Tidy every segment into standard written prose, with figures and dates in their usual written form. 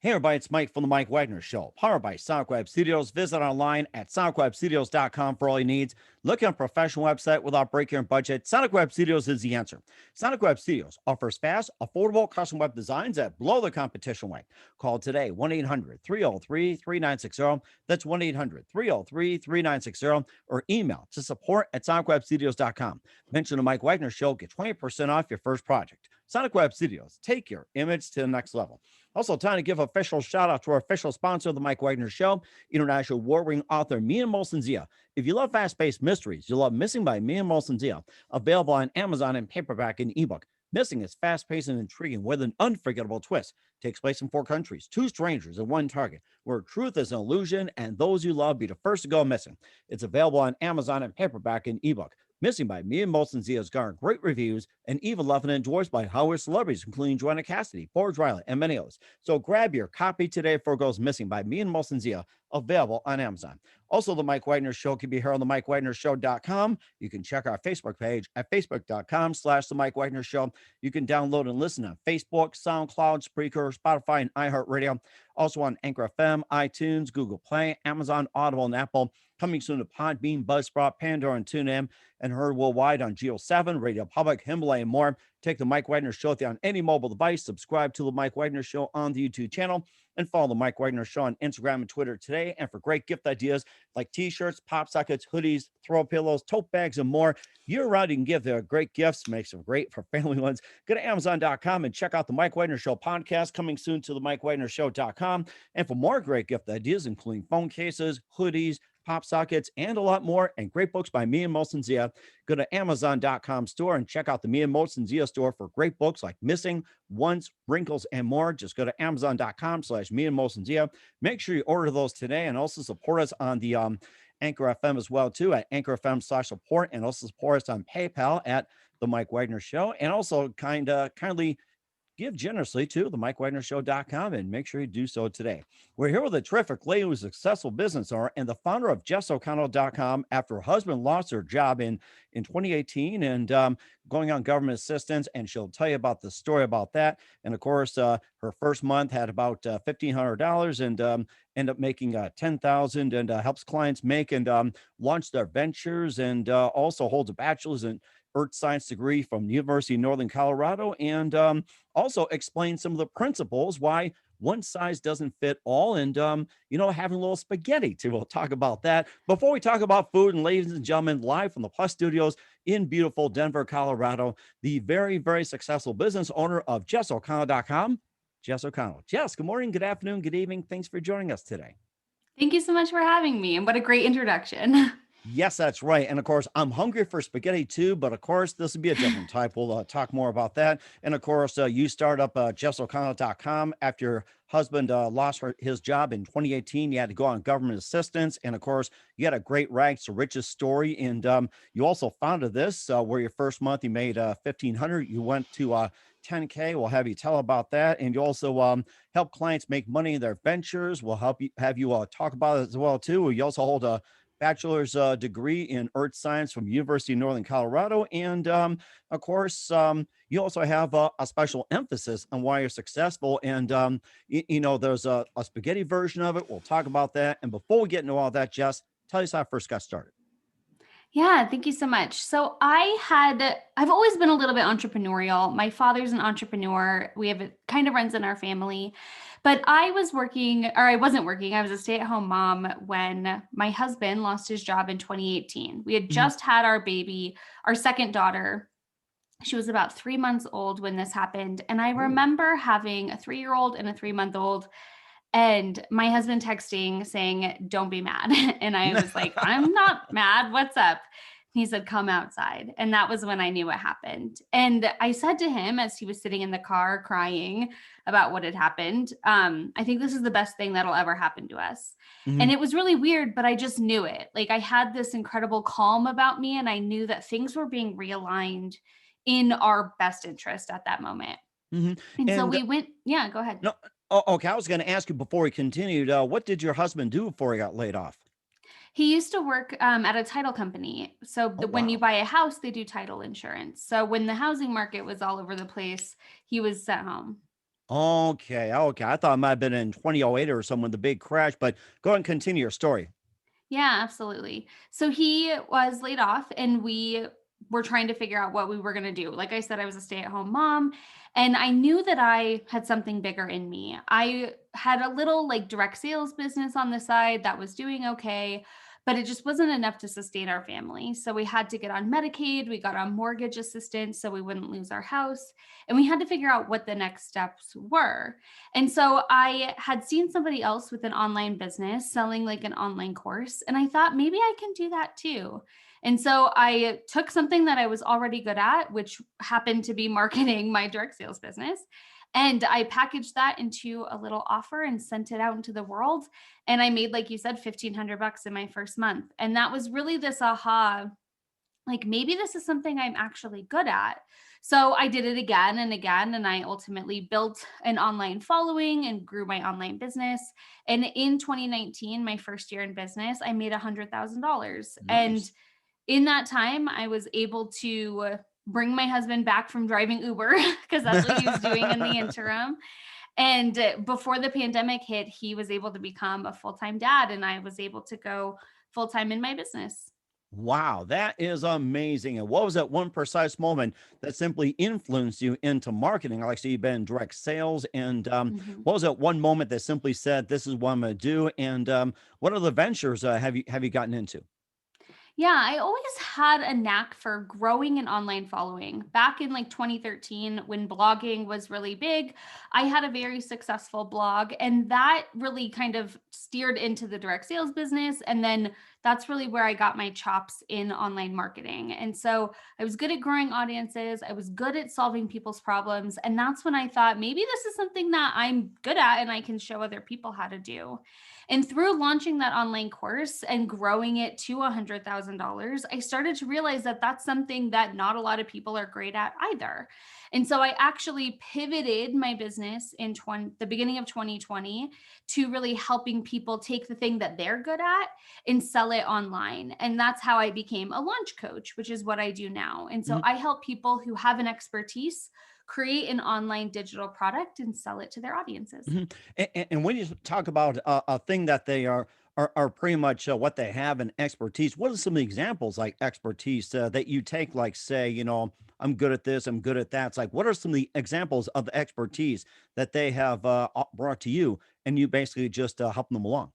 Hey everybody, it's Mike from the Mike Wagner Show, powered by Sonic Web Studios. Visit online at sonicwebstudios.com for all your needs. Look at a professional website without breaking your budget. Sonic Web Studios is the answer. Sonic Web Studios offers fast, affordable custom web designs that blow the competition away. Call today, 1-800-303-3960. That's 1-800-303-3960, or email to support at sonicwebstudios.com. Mention the Mike Wagner Show, get 20% off your first project. Sonic Web Studios, take your image to the next level. Also, time to give official shout out to our official sponsor of the Mike Wagner Show, international award-winning author Mia Molson-Zia. If you love fast-paced mysteries, you'll love Missing by Mia Molson-Zia, available on Amazon in paperback and ebook. Missing is fast-paced and intriguing with an unforgettable twist. Takes place in 4 countries, 2 strangers, and 1 target, where truth is an illusion and those you love be the first to go missing. It's available on Amazon in paperback and ebook. Missing by Mia Molson-Zia has garnered great reviews and even loved and endorsed by Hollywood celebrities, including Joanna Cassidy, George Riley, and many others. So grab your copy today before it goes missing by Mia Molson-Zia, available on Amazon. Also, the Mike Wagner Show can be heard on the MikeWagnerShow.com. You can check our Facebook page at facebook.com/the Mike Wagner Show. You can download and listen on Facebook, SoundCloud, Spreaker, Spotify, and iHeartRadio. Also on Anchor FM, iTunes, Google Play, Amazon, Audible, and Apple. Coming soon to Podbean, Buzzsprout, Pandora, and TuneIn, and heard worldwide on Geo 7, Radio Public, Himalaya, and more. Take the Mike Wagner Show on any mobile device. Subscribe to the Mike Wagner Show on the YouTube channel, and follow the Mike Wagner Show on Instagram and Twitter today. And for great gift ideas like t-shirts, pop sockets, hoodies, throw pillows, tote bags, and more, year round you can give their great gifts. Makes them great for family ones. Go to Amazon.com and check out the Mike Wagner Show podcast, coming soon to the MikeWagnerShow.com. And for more great gift ideas, including phone cases, hoodies, pop sockets, and a lot more, and great books by Mia Molson-Zia, go to Amazon.com store and check out the Mia Molson-Zia store for great books like Missing, Once, Wrinkles, and more. Just go to Amazon.com/Mia Molson-Zia. Make sure you order those today, and also support us on the Anchor FM as well, too, at Anchor FM/support, and also support us on PayPal at the Mike Wagner Show, and also kindly give generously to the MikeWagnerShow.com, and make sure you do so today. We're here with a terrific lady who's a successful business owner and the founder of Jess O'Connell.com after her husband lost her job in 2018 and going on government assistance. And she'll tell you about the story about that. And of course, her first month had about $1,500 and end up making $10,000 and helps clients make and launch their ventures, and also holds a bachelor's in earth science degree from the University of Northern Colorado, and also explain some of the principles why one size doesn't fit all, and having a little spaghetti too. We'll talk about that. Before we talk about food, and ladies and gentlemen, live from the Plus Studios in beautiful Denver, Colorado, the very, very successful business owner of JessO'Connell.com, Jess O'Connell. Jess, good morning, good afternoon, good evening. Thanks for joining us today. Thank you so much for having me, and what a great introduction. Yes, that's right. And of course, I'm hungry for spaghetti too, but of course, this would be a different type. We'll talk more about that. And of course, you start up JessO'Connell.com after your husband lost his job in 2018. You had to go on government assistance. And of course, you had a great rags to riches story. And you also founded this where your first month you made $1,500. You went to 10K. We'll have you tell about that. And you also help clients make money in their ventures. We'll have you talk about it as well too. You also hold a bachelor's degree in earth science from University of Northern Colorado. And of course, you also have a special emphasis on why you're successful. And, there's a spaghetti version of it. We'll talk about that. And before we get into all that, Jess, tell us how I first got started. Yeah, thank you so much. So I've always been a little bit entrepreneurial. My father's an entrepreneur. It kind of runs in our family, but I wasn't working. I was a stay-at-home mom when my husband lost his job in 2018. We had just had our baby, our second daughter. She was about 3 months old when this happened. And I remember having a 3-year-old and a 3-month-old, and my husband texting saying, "Don't be mad." And I was like, "I'm not mad. What's up?" He said, "Come outside." And that was when I knew what happened. And I said to him as he was sitting in the car crying about what had happened, "I think this is the best thing that'll ever happen to us." And it was really weird, but I just knew it. Like, I had this incredible calm about me, and I knew that things were being realigned in our best interest at that moment. And so And we went, yeah, go ahead. no, okay, I was going to ask you before we continued, what did your husband do before he got laid off? He used to work at a title company. So Oh, when you wow. buy a house, they do title insurance. So when the housing market was all over the place, he was sent home. Okay. Okay. I thought it might have been in 2008 or something, the big crash, but go ahead and continue your story. Yeah, absolutely. So he was laid off and we were trying to figure out what we were going to do. Like I said, I was a stay-at-home mom and I knew that I had something bigger in me. I had a little like direct sales business on the side that was doing okay, but it just wasn't enough to sustain our family. So we had to get on Medicaid, we got on mortgage assistance so we wouldn't lose our house, and we had to figure out what the next steps were. And so I had seen somebody else with an online business selling like an online course, and I thought maybe I can do that too. And so I took something that I was already good at, which happened to be marketing my direct sales business. And I packaged that into a little offer and sent it out into the world. And I made, like you said, 1,500 bucks in my first month. And that was really this aha, like maybe this is something I'm actually good at. So I did it again and again, and I ultimately built an online following and grew my online business. And in 2019, my first year in business, I made $100,000. And Nice. in that time, I was able to bring my husband back from driving Uber because that's what he was doing in the interim. And before the pandemic hit, he was able to become a full time dad, and I was able to go full time in my business. Wow, that is amazing. And what was that one precise moment that simply influenced you into marketing? Like, so you've been in direct sales, and Mhm. what was that one moment that simply said, "This is what I'm going to do"? And what other ventures have you gotten into? Yeah, I always had a knack for growing an online following. Back in like 2013, when blogging was really big, I had a very successful blog, and that really kind of steered into the direct sales business. And then that's really where I got my chops in online marketing. And so I was good at growing audiences, I was good at solving people's problems. And that's when I thought maybe this is something that I'm good at and I can show other people how to do. And through launching that online course and growing it to $100,000, I started to realize that that's something that not a lot of people are great at either. And so I actually pivoted my business in the beginning of 2020 to really helping people take the thing that they're good at and sell it online. And that's how I became a launch coach, which is what I do now. And so I help people who have an expertise create an online digital product and sell it to their audiences. Mhm. And when you talk about a thing that they are pretty much what they have in expertise, what are some of the examples like expertise that you take? Like, say, I'm good at this, I'm good at that. It's like, what are some of the examples of the expertise that they have brought to you, and you basically just helping them along?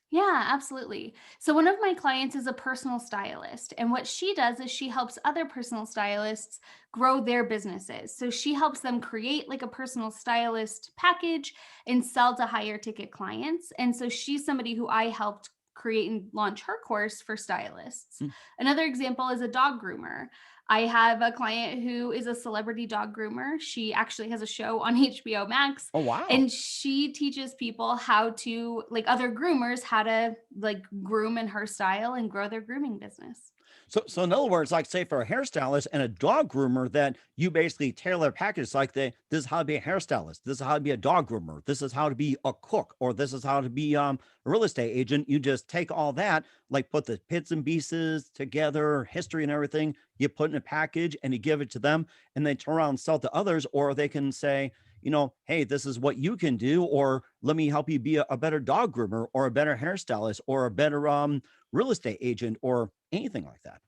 Yeah, absolutely. So, one of my clients is a personal stylist. And what she does is she helps other personal stylists grow their businesses. So, she helps them create like a personal stylist package and sell to higher ticket clients. And so, she's somebody who I helped create and launch her course for stylists. Mm. Another example is a dog groomer. I have a client who is a celebrity dog groomer. She actually has a show on HBO Max, Oh, wow. and she teaches people how to, like other groomers, how to like groom in her style and grow their grooming business. So in other words, like say for a hairstylist and a dog groomer, that you basically tailor a package like this is how to be a hairstylist, this is how to be a dog groomer, this is how to be a cook, or this is how to be a real estate agent. You just take all that, like put the bits and pieces together, history and everything, you put in a package and you give it to them, and they turn around and sell to others, or they can say, hey, this is what you can do, or let me help you be a better dog groomer, or a better hairstylist, or a better real estate agent, or anything like that.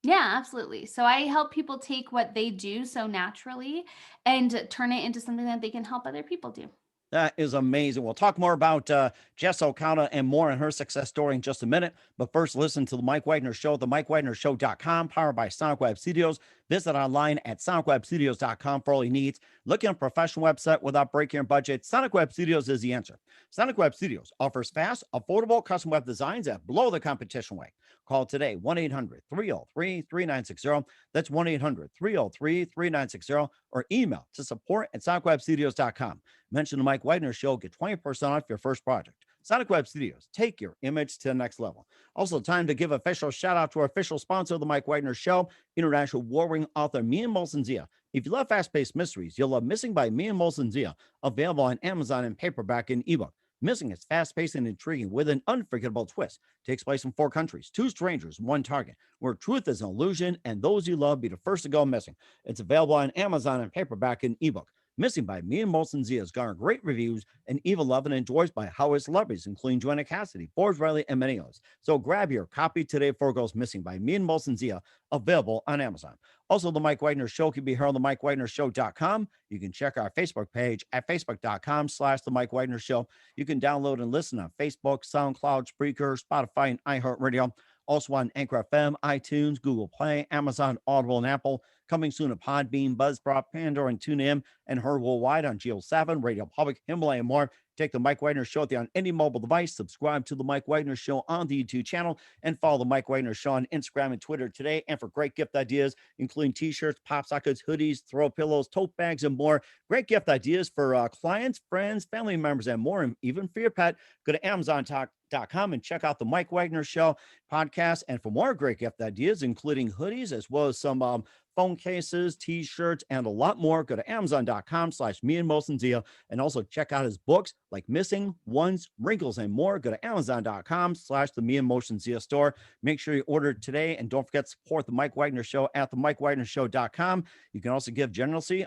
Yeah, absolutely. So I help people take what they do so naturally and turn it into something that they can help other people do. That is amazing. We'll talk more about Jess O'Connell and more on her success story in just a minute. But first, listen to the Mike Wagner Show, the MikeWagnerShow.com, powered by Sonic Web Studios. Visit online at SonicWebStudios.com for all your needs. Looking at a professional website without breaking your budget? Sonic Web Studios is the answer. Sonic Web Studios offers fast, affordable custom web designs that blow the competition away. Call today, 1 800 303 3960. That's 1 800 303 3960, or email to support at SonicWebStudios.com. Mention the Mike Wagner Show, get 20% off your first project. Sonic Web Studios, take your image to the next level. Also, time to give official shout out to our official sponsor of the Mike Wagner Show, international warring author Mia Molson Zia. If you love fast paced mysteries, you'll love Missing by Mia Molson Zia, available on Amazon in paperback and ebook. Missing is fast paced and intriguing with an unforgettable twist. Takes place in 4 countries, 2 strangers, one target, where truth is an illusion and those you love be the first to go missing. It's available on Amazon in paperback and ebook. Missing by Me and Molson Z has garnered great reviews and even loved and enjoyed by Hollywood celebrities, including Joanna Cassidy, Forbes Riley, and many others. So grab your copy today before it goes missing by Me and Molson Zia, available on Amazon. Also, The Mike Wagner Show can be heard on the MikeWagnerShow.com. You can check our Facebook page at facebook.com/The Mike Wagner Show. You can download and listen on Facebook, SoundCloud, Spreaker, Spotify, and iHeartRadio. Also on Anchor FM, iTunes, Google Play, Amazon, Audible, and Apple. Coming soon to Podbean, Buzzsprout, Pandora, and TuneIn, and heard worldwide on Geo7, Radio Public, Himalaya, and more. Take the Mike Wagner Show on any mobile device. Subscribe to the Mike Wagner Show on the YouTube channel, and follow the Mike Wagner Show on Instagram and Twitter today. And for great gift ideas, including t-shirts, pop sockets, hoodies, throw pillows, tote bags, and more. Great gift ideas for clients, friends, family members, and more, and even for your pet. Go to Amazon.com and check out the Mike Wagner Show podcast. And for more great gift ideas, including hoodies, as well as some phone cases, t-shirts, and a lot more, go to Amazon.com/Me and Molson Zia, and also check out his books like Missing, Ones, Wrinkles, and more. Go to Amazon.com/the Me and Molson Zia store. Make sure you order today, and don't forget to support the Mike Wagner Show at the MikeWagnerShow.com. You can also give generously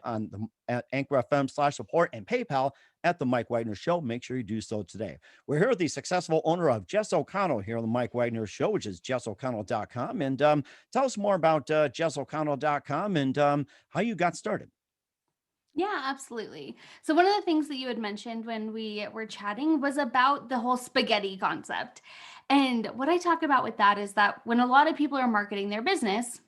at Anchor FM/support and PayPal at the Mike Wagner Show. Make sure you do so today. We're here with the successful owner of Jess O'Connell here on the Mike Wagner Show, which is JessO'Connell.com. And tell us more about JessO'Connell.com and how you got started. Yeah, absolutely. So one of the things that you had mentioned when we were chatting was about the whole spaghetti concept. And what I talk about with that is that when a lot of people are marketing their business,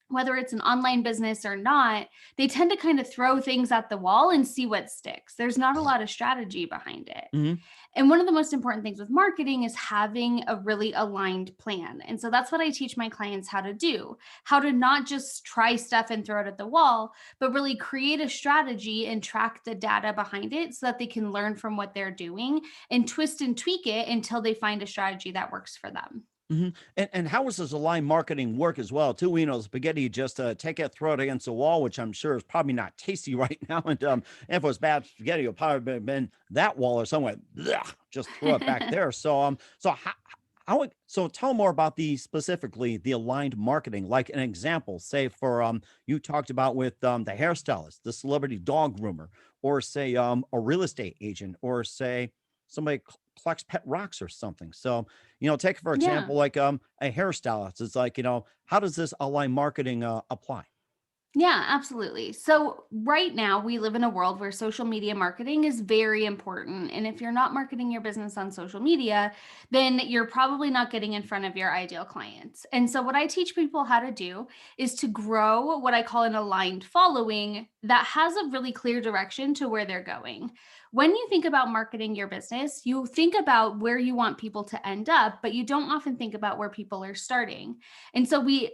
whether it's an online business or not, they tend to kind of throw things at the wall and see what sticks. There's not a lot of strategy behind it. Mm-hmm. And one of the most important things with marketing is having a really aligned plan. And so that's what I teach my clients how to do, how to not just try stuff and throw it at the wall, but really create a strategy and track the data behind it so that they can learn from what they're doing and twist and tweak it until they find a strategy that works for them. Mm-hmm. And how does this aligned marketing work as well, too? You know, spaghetti, you just take it, throw it against the wall, which I'm sure is probably not tasty right now. And if it was bad spaghetti, it'll probably have been that wall or somewhere. Just throw it back there. So tell more about specifically the aligned marketing, like an example, say for you talked about with the hairstylist, the celebrity dog groomer, or say a real estate agent, or say somebody collects pet rocks or something. So, take for Yeah. example, like a hairstylist. It's like, how does this aligned marketing apply? Yeah, absolutely. So, right now, we live in a world where social media marketing is very important. And if you're not marketing your business on social media, then you're probably not getting in front of your ideal clients. And so, what I teach people how to do is to grow what I call an aligned following that has a really clear direction to where they're going. When you think about marketing your business, you think about where you want people to end up, but you don't often think about where people are starting. And so we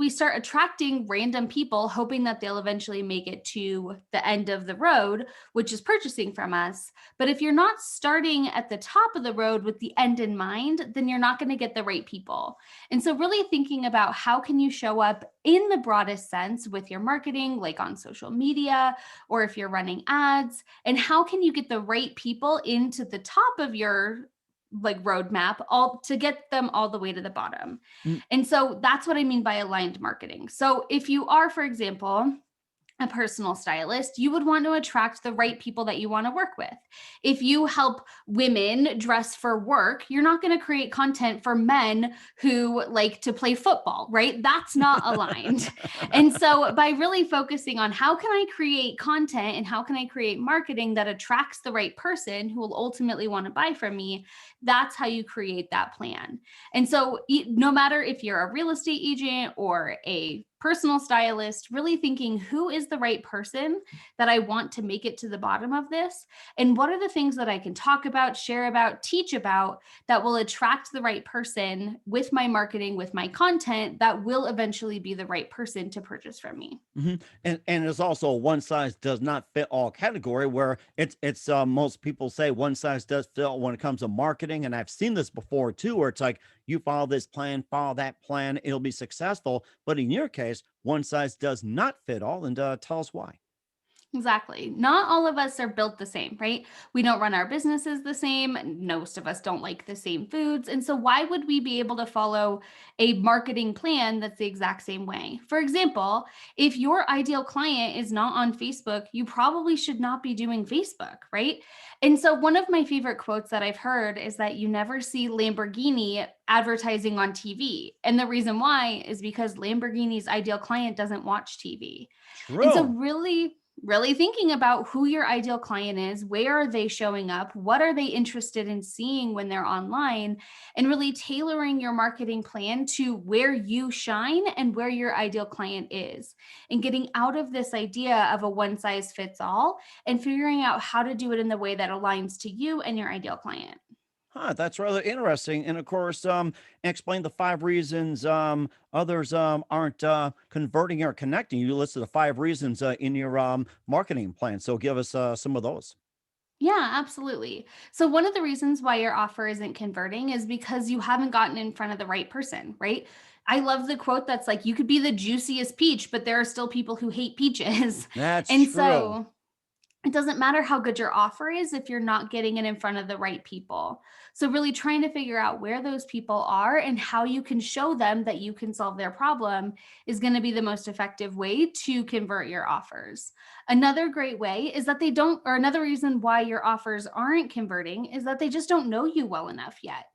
start attracting random people hoping that they'll eventually make it to the end of the road, which is purchasing from us. But if you're not starting at the top of the road with the end in mind, then you're not going to get the right people. And so really thinking about how can you show up in the broadest sense with your marketing, like on social media, or if you're running ads, and how can you get the right people into the top of your roadmap all to get them all the way to the bottom. Mm. And so that's what I mean by aligned marketing. So if you are, for example, a personal stylist, you would want to attract the right people that you want to work with. If you help women dress for work, you're not going to create content for men who like to play football, right? That's not aligned. And so by really focusing on how can I create content and how can I create marketing that attracts the right person who will ultimately want to buy from me, that's how you create that plan. And so no matter if you're a real estate agent or a personal stylist, really thinking who is the right person that I want to make it to the bottom of this? And what are the things that I can talk about, share about, teach about that will attract the right person with my marketing, with my content that will eventually be the right person to purchase from me. Mm-hmm. And there's also a one size does not fit all category where it's most people say one size does fit all when it comes to marketing. And I've seen this before too, where it's like you follow this plan, follow that plan, it'll be successful. But in your case, one size does not fit all. And tell us why. Exactly. Not all of us are built the same, right? We don't run our businesses the same. Most of us don't like the same foods. And so, why would we be able to follow a marketing plan that's the exact same way? For example, if your ideal client is not on Facebook, you probably should not be doing Facebook, right? And so, one of my favorite quotes that I've heard is that you never see Lamborghini advertising on TV. And the reason why is because Lamborghini's ideal client doesn't watch TV. And so, True. really thinking about who your ideal client is, where are they showing up, what are they interested in seeing when they're online, and really tailoring your marketing plan to where you shine and where your ideal client is, and getting out of this idea of a one size fits all and figuring out how to do it in the way that aligns to you and your ideal client. Huh, that's rather interesting. And of course, explain the 5 reasons others aren't converting or connecting. You listed the 5 reasons in your marketing plan. So give us some of those. Yeah, absolutely. So, one of the reasons why your offer isn't converting is because you haven't gotten in front of the right person, right? I love the quote that's like, you could be the juiciest peach, but there are still people who hate peaches. That's And true. so, it doesn't matter how good your offer is if you're not getting it in front of the right people. So, really trying to figure out where those people are and how you can show them that you can solve their problem is going to be the most effective way to convert your offers. Another great way is that they don't, or another reason why your offers aren't converting is that they just don't know you well enough yet.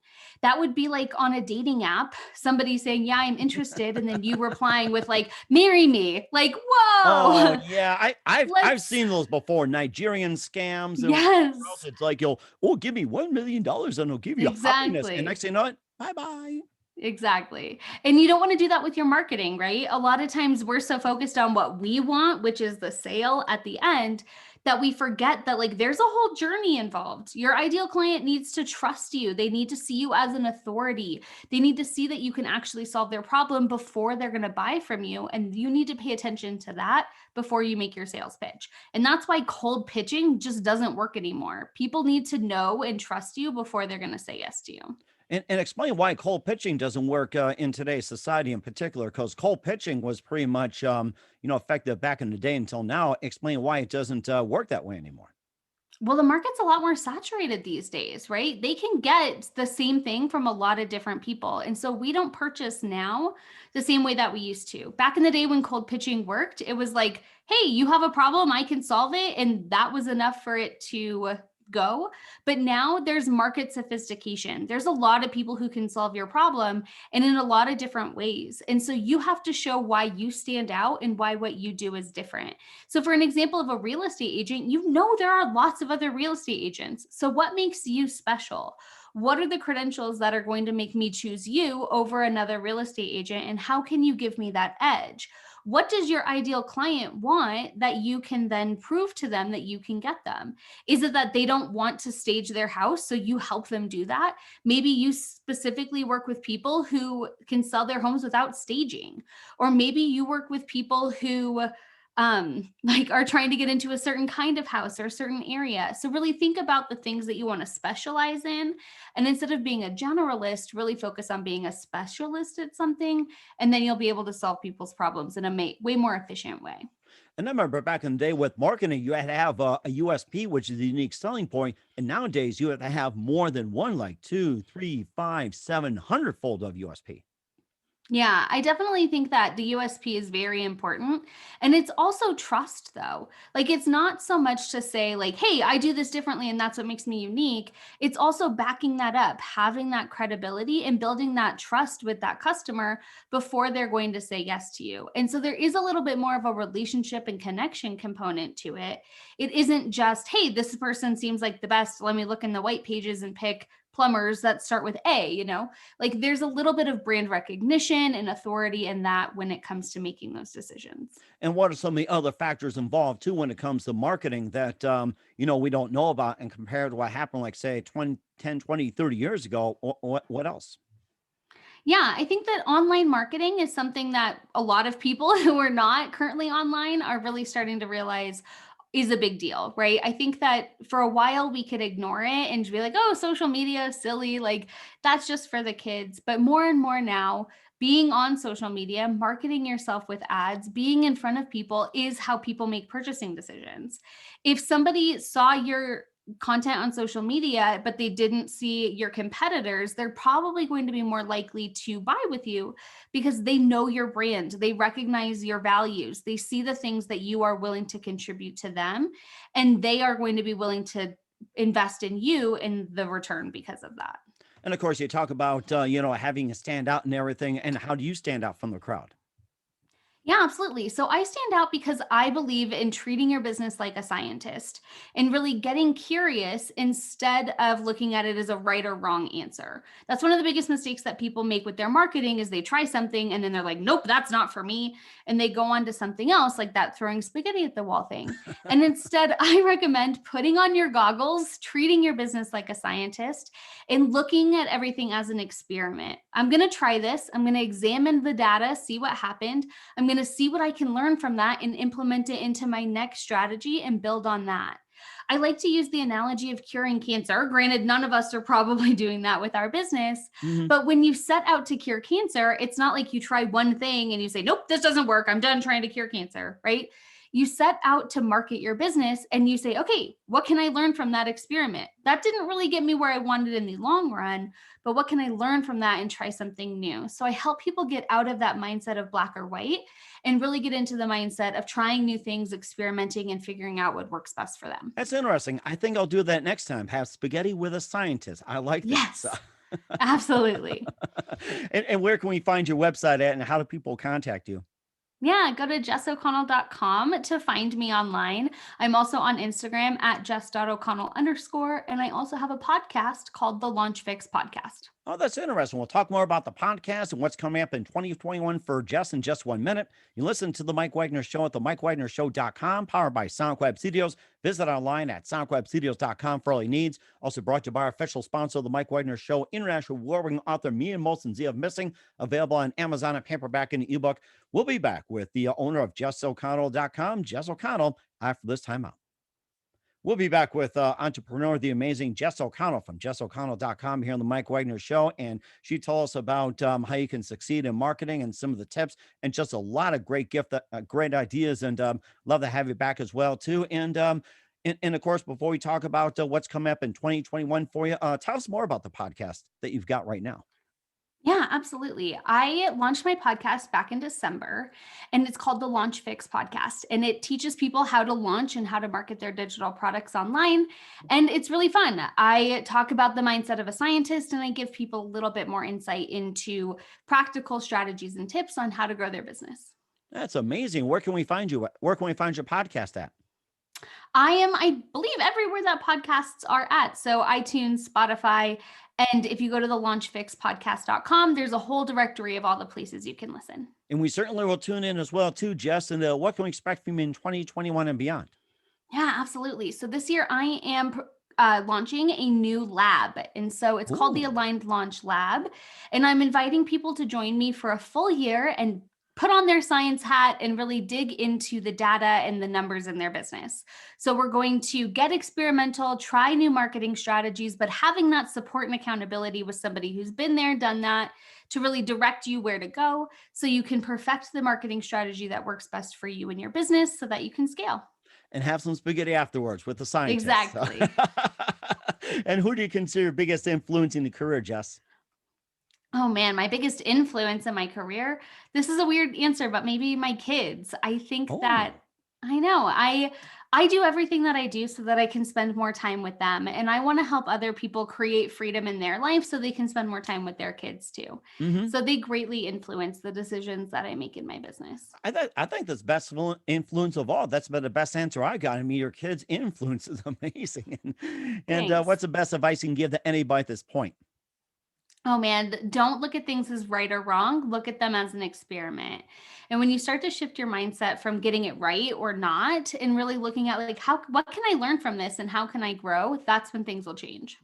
That would be like on a dating app, somebody saying, yeah, I'm interested. And then you replying with, like, marry me. Like, Oh whoa, yeah, I've let's, seen those before. Nigerian scams and whatever else. yes. It's like you'll, oh, give me $1 million and I'll give you happiness. And next Exactly. thing you know it, bye bye. Exactly. And you don't want to do that with your marketing, right? A lot of times we're so focused on what we want, which is the sale at the end, that we forget that, like, there's a whole journey involved. Your ideal client needs to trust you. They need to see you as an authority. They need to see that you can actually solve their problem before they're going to buy from you. And you need to pay attention to that before you make your sales pitch. And that's why cold pitching just doesn't work anymore. People need to know and trust you before they're going to say yes to you. And explain why cold pitching doesn't work in today's society in particular, because cold pitching was pretty much, effective back in the day until now. Explain why it doesn't work that way anymore. Well, the market's a lot more saturated these days, right? They can get the same thing from a lot of different people. And so we don't purchase now the same way that we used to. Back in the day when cold pitching worked, it was like, hey, you have a problem, I can solve it. And that was enough for it to go. But now there's market sophistication. There's a lot of people who can solve your problem and in a lot of different ways. And so you have to show why you stand out and why what you do is different. So, for an example of a real estate agent, you know there are lots of other real estate agents. So, what makes you special? What are the credentials that are going to make me choose you over another real estate agent? And how can you give me that edge? What does your ideal client want that you can then prove to them that you can get them? Is it that they don't want to stage their house, so you help them do that? Maybe you specifically work with people who can sell their homes without staging. Or maybe you work with people who like are trying to get into a certain kind of house or a certain area. So really think about the things that you want to specialize in, and instead of being a generalist, really focus on being a specialist at something, and then you'll be able to solve people's problems in a way more efficient way. And I remember back in the day with marketing, you had to have a USP, which is a unique selling point. And nowadays, you have to have more than one, like two, three, five, 700 fold of USP. Yeah, I definitely think that the USP is very important. And it's also trust, though. Like, it's not so much to say, like, hey, I do this differently and that's what makes me unique. It's also backing that up, having that credibility and building that trust with that customer before they're going to say yes to you. And so there is a little bit more of a relationship and connection component to it. It isn't just, hey, this person seems like the best. Let me look in the white pages and pick plumbers that start with A. Like, there's a little bit of brand recognition and authority in that when it comes to making those decisions. And what are some of the other factors involved too when it comes to marketing that, we don't know about and compared to what happened, like say 20, 10, 20, 30 years ago? What else? Yeah, I think that online marketing is something that a lot of people who are not currently online are really starting to realize is a big deal, right? I think that for a while we could ignore it and be like, oh, social media is silly. Like, that's just for the kids. But more and more now, being on social media, marketing yourself with ads, being in front of people is how people make purchasing decisions. If somebody saw your content on social media, but they didn't see your competitors, they're probably going to be more likely to buy with you because they know your brand. They recognize your values. They see the things that you are willing to contribute to them, and they are going to be willing to invest in you in the return because of that. And of course, you talk about, having a stand out and everything. And how do you stand out from the crowd? Yeah, absolutely. So I stand out because I believe in treating your business like a scientist and really getting curious instead of looking at it as a right or wrong answer. That's one of the biggest mistakes that people make with their marketing is they try something and then they're like, nope, that's not for me. And they go on to something else like that throwing spaghetti at the wall thing. And instead, I recommend putting on your goggles, treating your business like a scientist, and looking at everything as an experiment. I'm going to try this. I'm going to examine the data, see what happened. I'm going to see what I can learn from that and implement it into my next strategy and build on that. I like to use the analogy of curing cancer. Granted, none of us are probably doing that with our business, Mhm. but when you set out to cure cancer, it's not like you try one thing and you say, nope, this doesn't work. I'm done trying to cure cancer, right? You set out to market your business and you say, okay, what can I learn from that experiment? That didn't really get me where I wanted in the long run, but what can I learn from that and try something new? So I help people get out of that mindset of black or white and really get into the mindset of trying new things, experimenting, and figuring out what works best for them. That's interesting. I think I'll do that next time. Have spaghetti with a scientist. I like that. So, Yes, absolutely. and where can we find your website at, and how do people contact you? Yeah, go to jessoconnell.com to find me online. I'm also on Instagram at jess.o'connell _. And I also have a podcast called the Launch Fix Podcast. Oh, that's interesting. We'll talk more about the podcast and what's coming up in 2021 for Jess in just 1 minute. You listen to The Mike Wagner Show at themikewagnershow.com, powered by SoundCloud Studios. Visit online at soundcloudstudios.com for all your needs. Also brought to you by our official sponsor of The Mike Wagner Show, international award-winning author Mia Molson Z of Missing, available on Amazon and paperback and ebook. We'll be back with the owner of JessO'Connell.com, Jess O'Connell, after this time out. We'll be back with entrepreneur, the amazing Jess O'Connell from JessO'Connell.com here on the Mike Wagner Show. And she told us about how you can succeed in marketing and some of the tips and just a lot of great great ideas. And love to have you back as well, too. And of course, before we talk about what's coming up in 2021 for you, tell us more about the podcast that you've got right now. Yeah, absolutely. I launched my podcast back in December, and it's called the Launch Fix Podcast. And it teaches people how to launch and how to market their digital products online. And it's really fun. I talk about the mindset of a scientist, and I give people a little bit more insight into practical strategies and tips on how to grow their business. That's amazing. Where can we find you? Where can we find your podcast at? I believe, everywhere that podcasts are at. So iTunes, Spotify, and if you go to the launchfixpodcast.com, there's a whole directory of all the places you can listen. And we certainly will tune in as well, too, Jess. And what can we expect from you in 2021 and beyond? Yeah, absolutely. So this year I am launching a new lab. And so it's called the Ooh. Aligned Launch Lab. And I'm inviting people to join me for a full year and put on their science hat and really dig into the data and the numbers in their business. So we're going to get experimental, try new marketing strategies, but having that support and accountability with somebody who's been there, done that, to really direct you where to go so you can perfect the marketing strategy that works best for you and your business so that you can scale. And have some spaghetti afterwards with the scientists. Exactly. And who do you consider your biggest influence in the career, Jess? Oh man, my biggest influence in my career. This is a weird answer, but maybe my kids. I think that Oh, I know. I do everything that I do so that I can spend more time with them, and I want to help other people create freedom in their life so they can spend more time with their kids too. hmm. So they greatly influence the decisions that I make in my business. I think that's best influence of all. That's been the best answer I got. I mean, your kids' influence is amazing. And Thanks. what's the best advice you can give to anybody at this point? Oh man, don't look at things as right or wrong. Look at them as an experiment. And when you start to shift your mindset from getting it right or not, and really looking at like what can I learn from this and how can I grow, that's when things will change.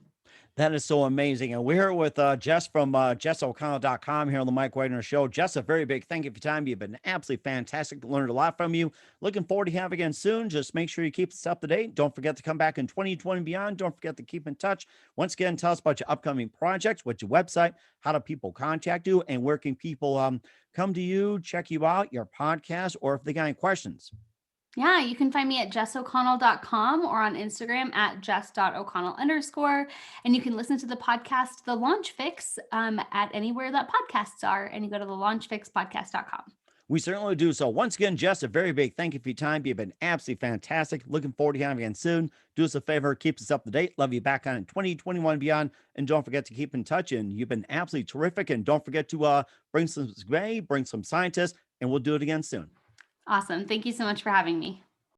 That is so amazing. And we're here with Jess from JessO'Connell.com here on the Mike Wagner Show. Jess, a very big thank you for your time. You've been absolutely fantastic. Learned a lot from you. Looking forward to having you again soon. Just make sure you keep us up to date. Don't forget to come back in 2020 and beyond. Don't forget to keep in touch. Once again, tell us about your upcoming projects, what's your website, how do people contact you, and where can people come to you, check you out, your podcast, or if they got any questions. Yeah, you can find me at jessoconnell.com or on Instagram at jess.o'connell_. And you can listen to the podcast, The Launch Fix, at anywhere that podcasts are. And you go to thelaunchfixpodcast.com. We certainly do. So once again, Jess, a very big thank you for your time. You've been absolutely fantastic. Looking forward to having you again soon. Do us a favor, keep us up to date. Love you back on in 2021 and beyond. And don't forget to keep in touch. And you've been absolutely terrific. And don't forget to bring some gray, bring some scientists, and we'll do it again soon. Awesome. Thank you so much for having me.